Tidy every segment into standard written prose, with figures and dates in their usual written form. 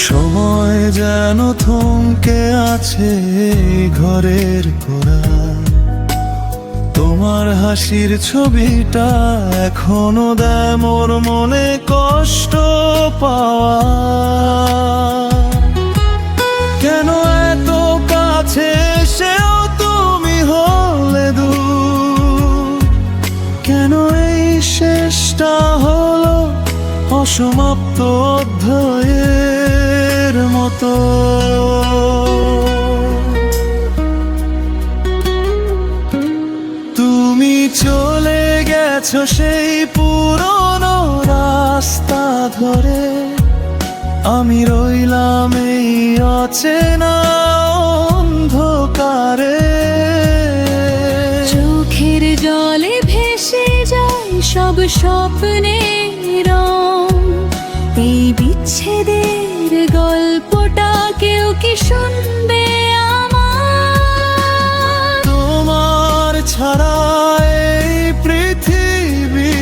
সময় যেন থমকে আছে ঘরের কোণায়, তোমার হাসির ছবিটা এখনো দেয় মোর মনে কষ্ট পাওয়া। কেন এত কাছে এসেও তুমি হলে দূর? কেন এই শেষটা হলো অসমাপ্ত অধ্যায়ের মতো? তুমি চলে গেছো সেই পুরনো রাস্তা ধরে, আমি রইলাম এই অচেনা অন্ধকারে। চোখের জলে ভেসে যায় সব স্বপ্নের রং, এই বিচ্ছেদের গল্পটা কেউ কি শুনবে আমার? তোমার ছাড়া এই পৃথিবী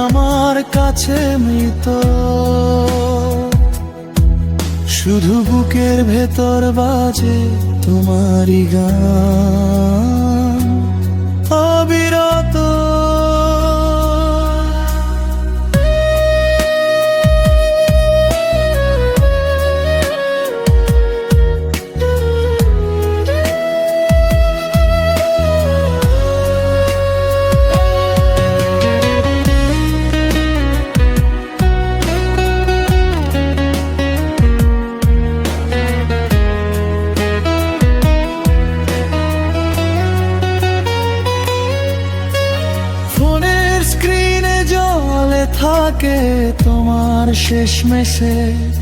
আমার কাছে মৃত, শুধু বুকের ভেতর বাজে তোমারই গান অবিরত। থাকে তোমার শেষ মেসেজ,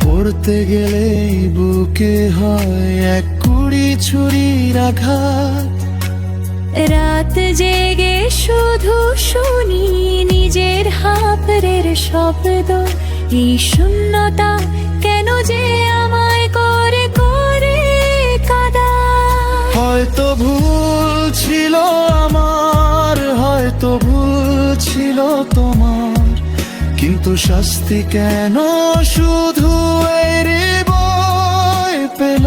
পড়তে গেলেই বুকে হয় এক কুড়ি ছুরির আঘাত। রাত জেগে শুধু শুনি নিজের হাবরের শব্দ, এই শূন্যতা কেন যে আমায় করে করে কাঁদা। হয়তো ভুল ছিল আমার, হয়তো ভুল ছিল তোমার, কিন্তু শাস্তি কেন শুধু এই হৃদয় পেল?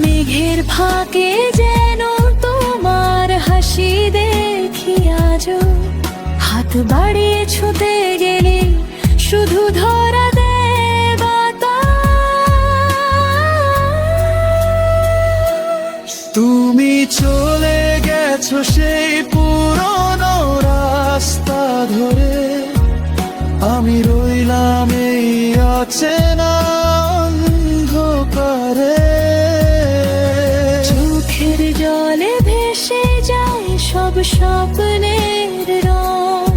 মেঘের ফাঁকে যেন তোমার হাসি দেখি আজও, হাত বাড়িয়ে ছুঁতে গেলে শুধু ধরা দেয় বাতাস। তুমি চলে গেছো সেই পুরনো রাস্তা ধরে, আমি রইলাম এই অচেনা অন্ধকারে। চোখের জলে ভেসে যায় সব স্বপ্নের রং,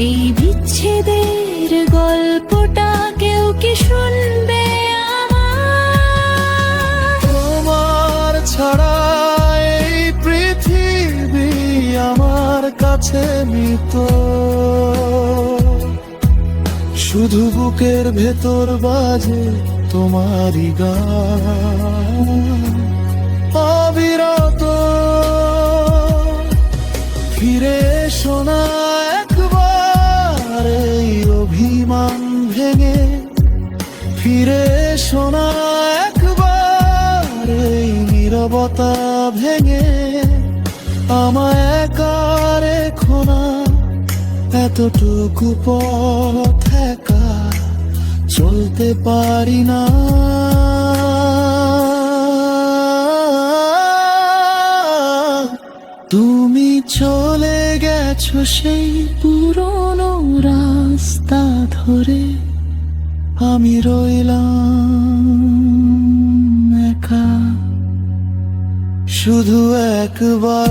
এই বিচ্ছেদের গল্পটা কেউ কি শুনবে আমার? তোমার ছাড়া এই পৃথিবী আমার কাছে মৃত, শুধু বুকের ভেতর বাজে তোমারই গান অবিরত। ফিরে এসো না একবার এই অভিমান ভেঙে, ফিরে এসো না একবার এই নীরবতা ভেঙে। আমায় একা রেখো না, এতটুকু পথ একা চলতে পারি না। তুমি চলে গেছো সেই পুরনো রাস্তা ধরে, আমি রইলাম একা শুধু একবার।